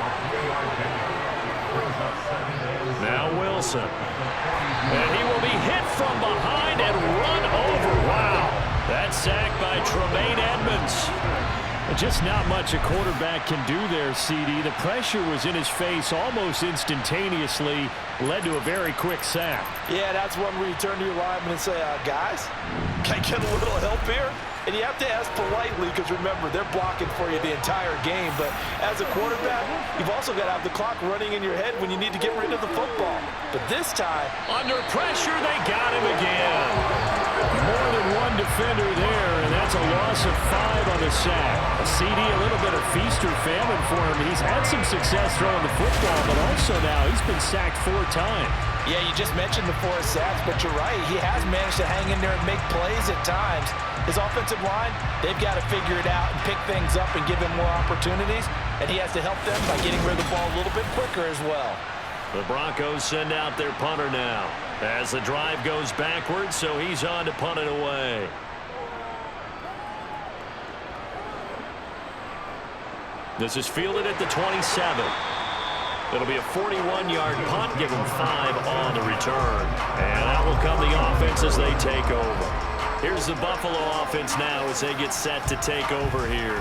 Now Wilson. And he will be hit from behind and run over. Wow. That sack by Tremaine Edmonds. Just not much a quarterback can do there, CD. The pressure was in his face almost instantaneously, led to a very quick sack. Yeah, that's one where you turn to your lineman and say, guys, can I get a little help here? And you have to ask politely because, remember, they're blocking for you the entire game. But as a quarterback, you've also got to have the clock running in your head when you need to get rid of the football. But this time, under pressure, they got him again. More than one defender there, and that's a loss of 5 on the sack. CD, a little bit of feast or famine for him. He's had some success throwing the football, but also now he's been sacked 4 times. Yeah, you just mentioned the 4 sacks, but you're right. He has managed to hang in there and make plays at times. His offensive line, they've got to figure it out and pick things up and give him more opportunities, and he has to help them by getting rid of the ball a little bit quicker as well. The Broncos send out their punter now as the drive goes backwards, so he's on to punt it away. This is fielded at the 27. It'll be a 41-yard punt, give them 5 on the return. And out will come the offense as they take over. Here's the Buffalo offense now as they get set to take over here.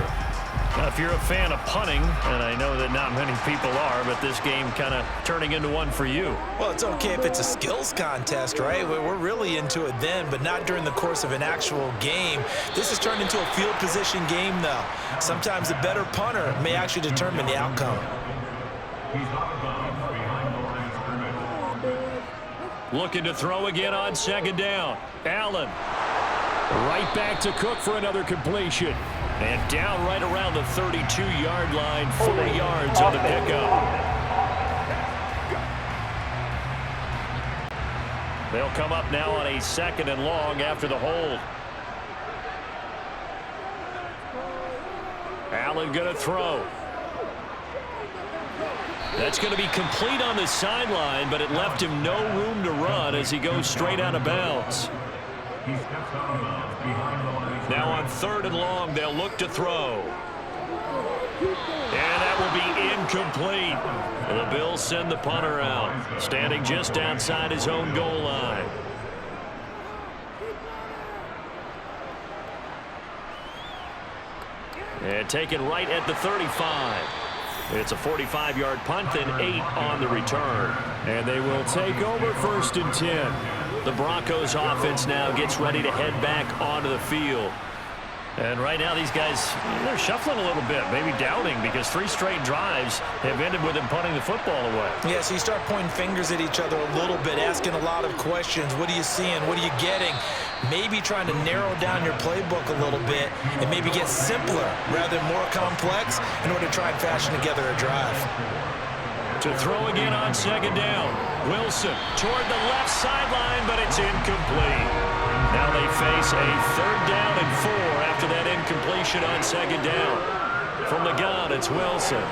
Now, if you're a fan of punting, and I know that not many people are, but this game kind of turning into one for you. Well, it's okay if it's a skills contest, right? We're really into it then, but not during the course of an actual game. This has turned into a field position game, though. Sometimes the better punter may actually determine the outcome. He's out of bounds behind the line of scrimmage. Looking to throw again on second down. Allen. Right back to Cook for another completion. And down right around the 32-yard line, 4 yards on the pickup. They'll come up now on a 2nd and long after the hold. Allen going to throw. That's going to be complete on the sideline, but it left him no room to run as he goes straight out of bounds. He steps out of bounds behind the line. Now on 3rd and long, they'll look to throw. And that will be incomplete. The Bills send the punter out, standing just outside his own goal line. And taken right at the 35. It's a 45-yard punt and 8 on the return. And they will take over 1st and 10. The Broncos offense now gets ready to head back onto the field. And right now these guys, they're shuffling a little bit, maybe doubting, because 3 straight drives have ended with them punting the football away. Yeah, so you start pointing fingers at each other a little bit, asking a lot of questions. What are you seeing? What are you getting? Maybe trying to narrow down your playbook a little bit and maybe get simpler rather than more complex in order to try and fashion together a drive. To throw again on 2nd down. Wilson toward the left sideline, but it's incomplete. Now they face a 3rd down and 4 after that incompletion on 2nd down. From the gun, it's Wilson.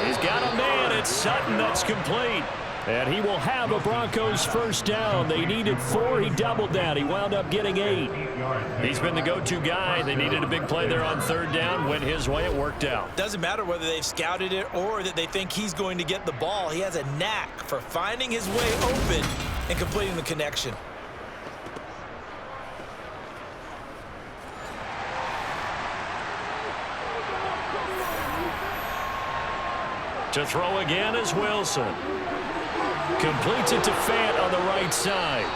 He's got a man. It's Sutton that's complete. And he will have a Broncos 1st down. They needed 4. He doubled that. He wound up getting 8. He's been the go-to guy. They needed a big play there on 3rd down. Went his way. It worked out. Doesn't matter whether they've scouted it or that they think he's going to get the ball. He has a knack for finding his way open and completing the connection. To throw again is Wilson. Completes it to Fant on the right side.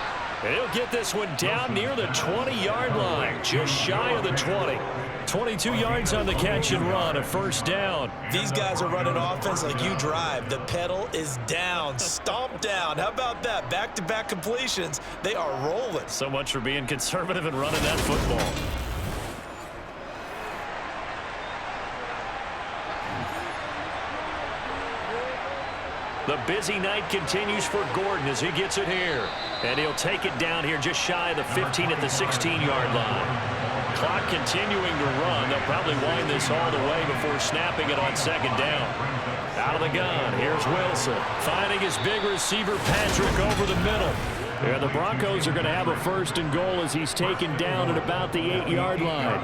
And he'll get this one down near the 20-yard line, just shy of the 20. 22 yards on the catch and run, a 1st down. These guys are running offense like you drive. The pedal is down, stomped down. How about that? Back-to-back completions. They are rolling. So much for being conservative and running that football. The busy night continues for Gordon as he gets it here. And he'll take it down here just shy of the 15 at the 16-yard line. Clock continuing to run. They'll probably wind this all the way before snapping it on 2nd down. Out of the gun, here's Wilson. Finding his big receiver, Patrick, over the middle. And the Broncos are going to have a 1st and goal as he's taken down at about the 8-yard line.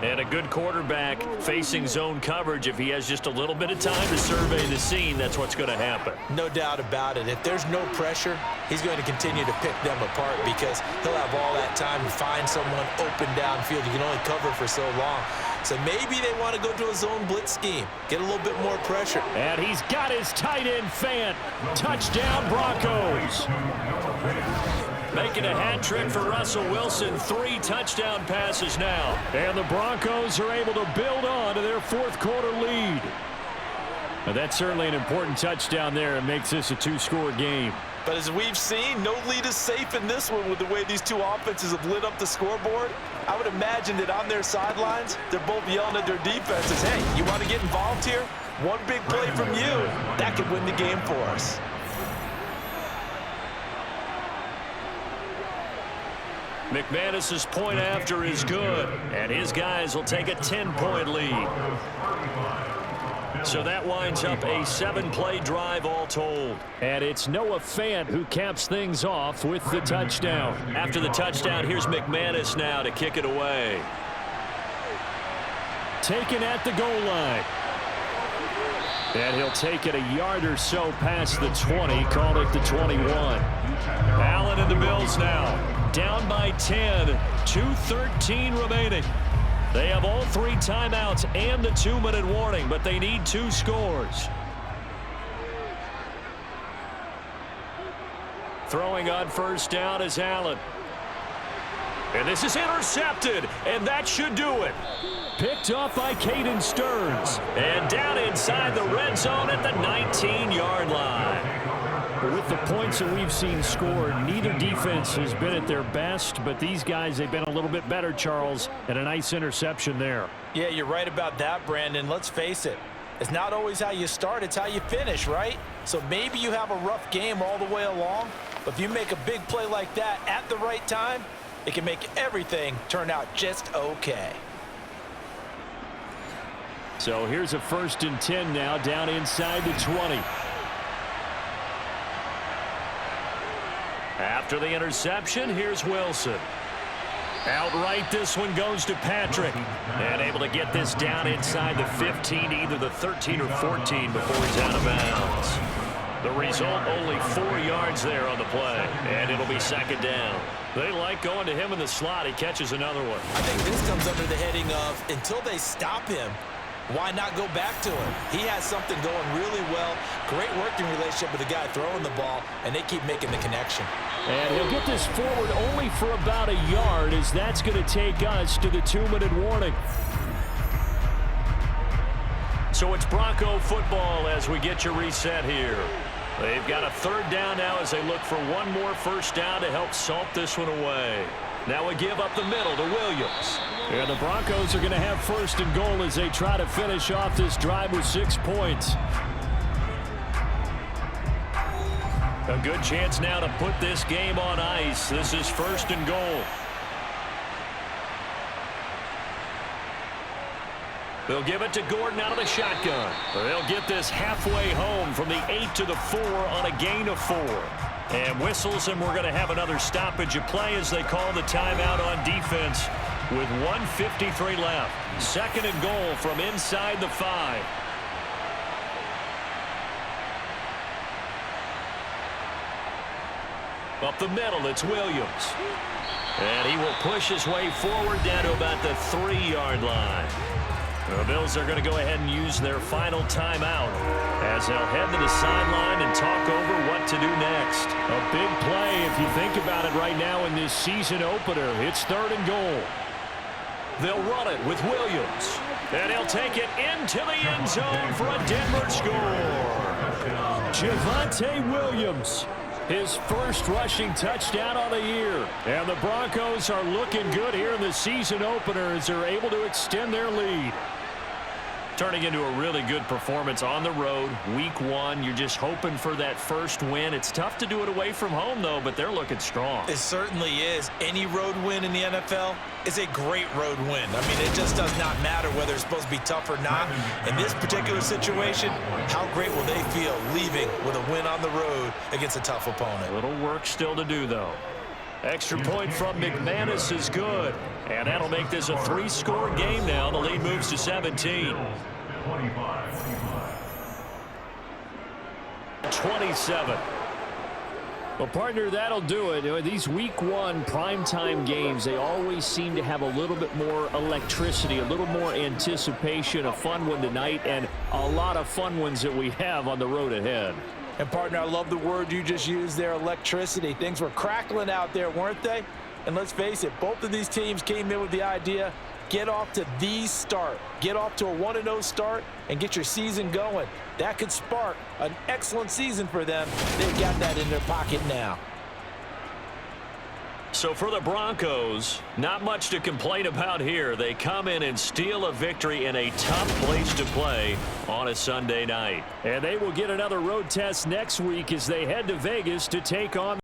And a good quarterback facing zone coverage, if he has just a little bit of time to survey the scene, that's what's going to happen. No doubt about it. If there's no pressure, he's going to continue to pick them apart because he'll have all that time to find someone open downfield. You can only cover for so long. So maybe they want to go to a zone blitz scheme, get a little bit more pressure. And he's got his tight end Fant. Touchdown, Broncos. Making a hat trick for Russell Wilson. 3 touchdown passes now. And the Broncos are able to build on to their fourth quarter lead. Now that's certainly an important touchdown there. It makes this a 2-score game. But as we've seen, no lead is safe in this one with the way these two offenses have lit up the scoreboard. I would imagine that on their sidelines, they're both yelling at their defenses, hey, you want to get involved here? One big play from you, that could win the game for us. McManus's point after is good, and his guys will take a 10-point lead. So that winds up a 7-play drive all told. And it's Noah Fant who caps things off with the touchdown. After the touchdown, here's McManus now to kick it away. Taken at the goal line. And he'll take it a yard or so past the 20, call it the 21. Allen and the Bills now. Down by 10, 2:13 remaining. They have all 3 timeouts and the 2-minute warning, but they need 2 scores. Throwing on first down is Allen. And this is intercepted, and that should do it. Picked off by Caden Stearns. And down inside the red zone at the 19-yard line. With the points that we've seen scored, neither defense has been at their best, but these guys, they've been a little bit better, Charles, and a nice interception there. Yeah, you're right about that, Brandon. Let's face it. It's not always how you start, it's how you finish, right? So maybe you have a rough game all the way along, but if you make a big play like that at the right time, it can make everything turn out just okay. So here's a 1st and 10 now, down inside the 20. After the interception, here's Wilson. Outright, this one goes to Patrick. And able to get this down inside the 15, either the 13 or 14 before he's out of bounds. The result, only 4 yards there on the play. And it'll be 2nd down. They like going to him in the slot. He catches another one. I think this comes under the heading of, until they stop him, why not go back to him? He has something going really well. Great working relationship with the guy throwing the ball, and they keep making the connection. And he'll get this forward only for about a yard, as that's going to take us to the 2-minute warning. So it's Bronco football as we get you reset here. They've got a 3rd down now as they look for one more first down to help salt this one away. Now we give up the middle to Williams. And the Broncos are going to have 1st and goal as they try to finish off this drive with 6 points. A good chance now to put this game on ice. This is 1st and goal. They'll give it to Gordon out of the shotgun. They'll get this halfway home from the 8 to the 4 on a gain of 4. And whistles, and we're going to have another stoppage of play as they call the timeout on defense with 1:53 left. 2nd and goal from inside the 5. Up the middle, it's Williams. And he will push his way forward down to about the 3-yard line. The Bills are going to go ahead and use their final timeout as they'll head to the sideline and talk over what to do next. A big play if you think about it right now in this season opener. It's 3rd and goal. They'll run it with Williams. And he'll take it into the end zone for a Denver score. Javonte Williams. His first rushing touchdown on the year. And the Broncos are looking good here in the season opener as they're able to extend their lead. Turning into a really good performance on the road. Week 1, you're just hoping for that first win. It's tough to do it away from home, though, but they're looking strong. It certainly is. Any road win in the NFL is a great road win. I mean, it just does not matter whether it's supposed to be tough or not. In this particular situation, how great will they feel leaving with a win on the road against a tough opponent? A little work still to do, though. Extra point from McManus is good. And that'll make this a 3-score game now. The lead moves to 17. 27. Well, partner, that'll do it. These week 1 primetime games, they always seem to have a little bit more electricity, a little more anticipation. A fun one tonight, and a lot of fun ones that we have on the road ahead. And, partner, I love the word you just used there, electricity. Things were crackling out there, weren't they? And let's face it, both of these teams came in with the idea, get off to the start. Get off to a 1-0 start and get your season going. That could spark an excellent season for them. They've got that in their pocket now. So for the Broncos, not much to complain about here. They come in and steal a victory in a tough place to play on a Sunday night. And they will get another road test next week as they head to Vegas to take on